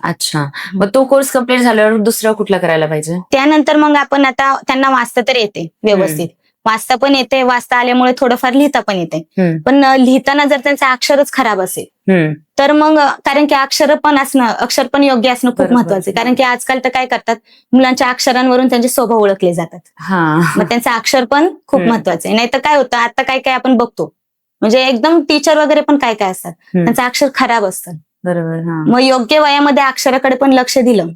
अच्छा. मग तो कोर्स कम्प्लीट झाल्यावर दुसरा कुठला करायला पाहिजे? त्यानंतर मग आपण आता त्यांना वाचता तर येते व्यवस्थित, वाचता पण येते, वाचता आल्यामुळे थोडंफार लिहिता पण येते. पण लिहिताना जर त्यांचं अक्षरच खराब असेल तर मग कारण की अक्षर पण योग्य असणं खूप बरोबर. महत्वाचं आहे. कारण की आजकाल तर काय करतात, मुलांच्या अक्षरांवरून त्यांचे स्वभाव ओळखले जातात. मग त्यांचं अक्षर पण खूप महत्वाचं आहे. नाहीतर काय होतं, आता काय काय आपण बघतो, म्हणजे एकदम टीचर वगैरे पण काय काय असतात, त्यांचं अक्षर खराब असतं. बरोबर. मग योग्य वयामध्ये अक्षराकडे पण लक्ष दिलं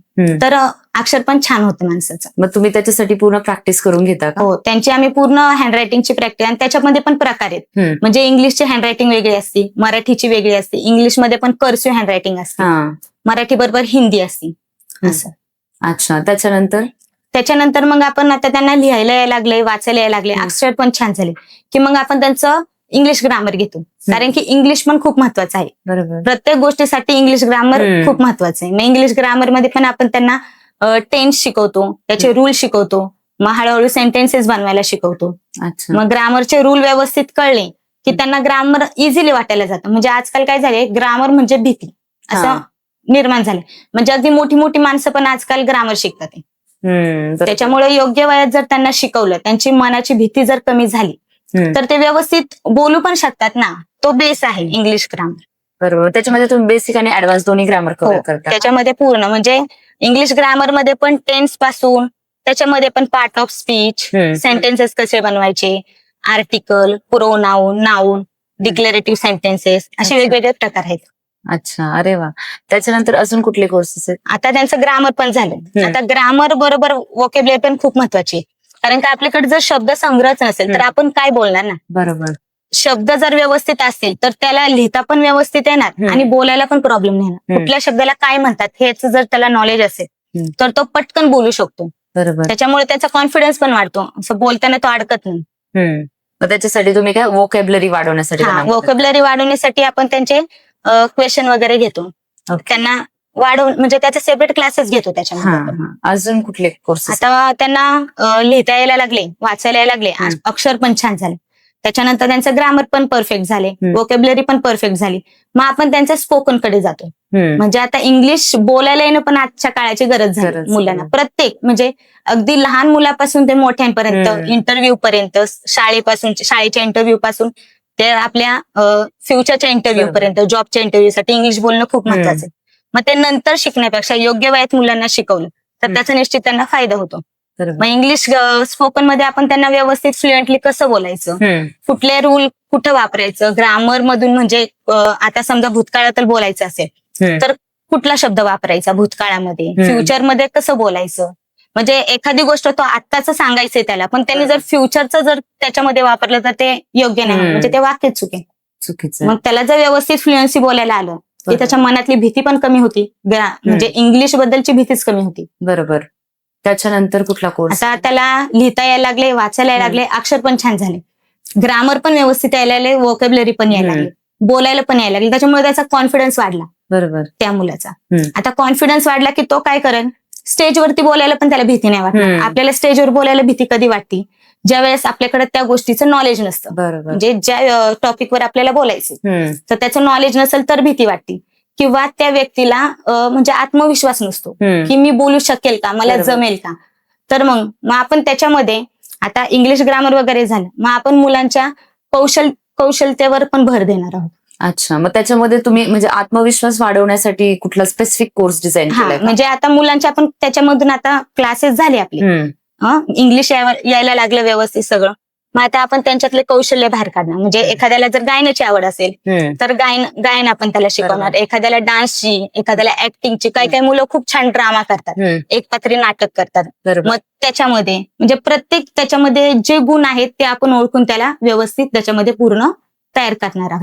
तर अक्षर पण छान होतं माणसाचं. मग तुम्ही त्याच्यासाठी पूर्ण प्रॅक्टिस करून घेता का? हो, त्यांची आम्ही पूर्ण हँडरायटिंगची प्रॅक्टिस, आणि त्याच्यामध्ये पण प्रकार आहेत. म्हणजे इंग्लिशची हँडरायटिंग वेगळी असते, मराठीची वेगळी असते. इंग्लिशमध्ये पण कर्सिव्ह हँडरायटिंग असते, मराठी बरोबर हिंदी असते असं. अच्छा. त्याच्यानंतर मग आपण आता त्यांना लिहायला यायला लागले, वाचायला यायला लागले, अक्षर पण छान झाले की मग आपण त्यांचं इंग्लिश ग्रामर घेतो. कारण की इंग्लिश पण खूप महत्वाचं आहे. बरोबर. प्रत्येक गोष्टीसाठी इंग्लिश ग्रामर खूप महत्वाचं आहे. मग इंग्लिश ग्रामर मध्ये पण आपण त्यांना टेन्स शिकवतो, त्याचे रूल शिकवतो, मग हळूहळू सेंटेन्सेस बनवायला शिकवतो. मग ग्रामरचे रूल व्यवस्थित कळले की त्यांना ग्रामर इझिली वाटायला जातं. म्हणजे आजकाल काय झालंय, ग्रामर म्हणजे भीती असं निर्माण झालंय. म्हणजे अगदी मोठी मोठी माणसं पण आजकाल ग्रामर शिकतात. त्याच्यामुळे योग्य वयात जर त्यांना शिकवलं, त्यांची मनाची भीती जर कमी झाली तर ते व्यवस्थित बोलू पण शकतात ना. तो बेस आहे इंग्लिश ग्रामर. बरोबर. त्याच्यामध्ये तुम्ही बेसिक आणि ऍडव्हान्स दोन्ही ग्रामर कव्हर करता? त्याच्यामध्ये पूर्ण म्हणजे इंग्लिश ग्रामर मध्ये पण टेन्स पासून, त्याच्यामध्ये पण पार्ट ऑफ स्पीच, सेंटेन्सेस कसे बनवायचे, article, pronoun, noun, declarative sentences, असे वेगवेगळे प्रकार आहेत. अच्छा. अरे वा. त्याच्यानंतर अजून कुठले कोर्सेस आहेत? आता त्यांचं ग्रामर पण झालं. आता ग्रामर बरोबर वोकॅब्युलरी पण खूप महत्वाची आहे. कारण का आपल्याकडे जर शब्द संग्रहच नसेल तर आपण काय बोलणार ना. बरोबर. शब्द जर व्यवस्थित असतील तर त्याला लिहिता पण व्यवस्थित येणार आणि बोलायला पण प्रॉब्लेम नाही येणार. कुठल्या शब्दाला काय म्हणतात हेच जर त्याला नॉलेज असेल तर तो पटकन बोलू शकतो. बरोबर. त्याच्यामुळे त्याचा कॉन्फिडन्स पण वाढतो, असं बोलताना तो अडकत नाही. मग त्याच्यासाठी तुम्ही काय वोकॅब्युलरी वाढवण्यासाठी? वोकॅब्युलरी वाढवण्यासाठी आपण त्यांचे क्वेश्चन वगैरे घेतो, त्यांना वाढवून म्हणजे त्याचे सेपरेट क्लासेस घेतो त्याच्यामध्ये. अजून कुठले कोर्सेस? आता त्यांना लिहिता यायला लागले, वाचायला यायला लागले, अक्षर पण छान झाले, त्याच्यानंतर त्यांचं ग्रामर पण परफेक्ट झाले, वोकॅब्युलरी पण परफेक्ट झाली. मग आपण त्यांच्या स्पोकन कडे जातो. म्हणजे आता इंग्लिश बोलायला येणं पण आजच्या काळाची गरज झाली मुलांना. प्रत्येक म्हणजे अगदी लहान मुलापासून ते मोठ्यांपर्यंत, इंटरव्ह्यू पर्यंत, शाळेच्या इंटरव्ह्यू पासून ते आपल्या फ्युचरच्या इंटरव्ह्यू पर्यंत, जॉबच्या इंटरव्ह्यू साठी इंग्लिश बोलणं खूप महत्वाचं आहे. मग ते नंतर शिकण्यापेक्षा योग्य वयात मुलांना शिकवलं तर त्याचा निश्चित त्यांना फायदा होतो. मग इंग्लिश स्पोकन मध्ये आपण त्यांना व्यवस्थित फ्लुएंटली कसं बोलायचं, कुठले रूल कुठं वापरायचं, ग्रामर मधून म्हणजे आता समजा भूतकाळात बोलायचं असेल तर कुठला शब्द वापरायचा भूतकाळामध्ये, फ्युचरमध्ये कसं बोलायचं. म्हणजे एखादी गोष्ट तो आत्ताच सांगायचंय त्याला, पण त्यांनी जर फ्युचरचं जर त्याच्यामध्ये वापरलं तर ते योग्य नाही, म्हणजे ते वाक्य चुकीचं. मग त्याला जर व्यवस्थित फ्लुएन्सी बोलायला आलं की त्याच्या मनातली भीती पण कमी होती, म्हणजे इंग्लिश बद्दलची भीतीच कमी होती. बरोबर. त्याच्यानंतर कुठला कोर्स? आता त्याला लिहिता यायला लागले, वाचायला यायला लागले, अक्षर पण छान झाले, ग्रामर पण व्यवस्थित यायला लागले, वोकॅब्युलरी पण यायला लागली, बोलायला पण यायला लागले. त्याच्यामुळे त्याचा कॉन्फिडन्स वाढला. बरोबर. त्या मुलाचा आता कॉन्फिडन्स वाढला की तो काय करेल, स्टेजवरती बोलायला पण त्याला भीती नाही वाटणार. आपल्याला स्टेजवर बोलायला भीती कधी वाटते, ज्यावेळेस आपल्याकडे त्या गोष्टीचं नॉलेज नसतं. म्हणजे ज्या टॉपिकवर आपल्याला बोलायचं तर त्याचं नॉलेज नसेल तर भीती वाटते, किंवा त्या व्यक्तीला म्हणजे आत्मविश्वास नसतो की मी बोलू शकेल का, मला जमेल का. तर मग आपण त्याच्यामध्ये आता इंग्लिश ग्रामर वगैरे झालं, मग आपण मुलांच्या कौशल्यतेवर पण भर देणार आहोत. अच्छा. मग त्याच्यामध्ये तुम्ही म्हणजे आत्मविश्वास वाढवण्यासाठी कुठला स्पेसिफिक कोर्स डिझाईन केलाय? म्हणजे आता मुलांच्या आपण त्याच्यामधून आता क्लासेस झाले आपले, इंग्लिश यायला लागलं व्यवस्थित सगळं. मग आता आपण त्यांच्यातले कौशल्य बाहेर काढणार. म्हणजे एखाद्याला जर गायनाची आवड असेल तर गायन आपण त्याला शिकवणार, एखाद्याला डान्सची, एखाद्याला ऍक्टिंगची. काही काही मुलं खूप छान ड्रामा करतात, एकपात्री नाटक करतात. मग त्याच्यामध्ये म्हणजे प्रत्येक त्याच्यामध्ये जे गुण आहेत ते आपण ओळखून त्याला व्यवस्थित त्याच्यामध्ये पूर्ण तयार करणार आहोत.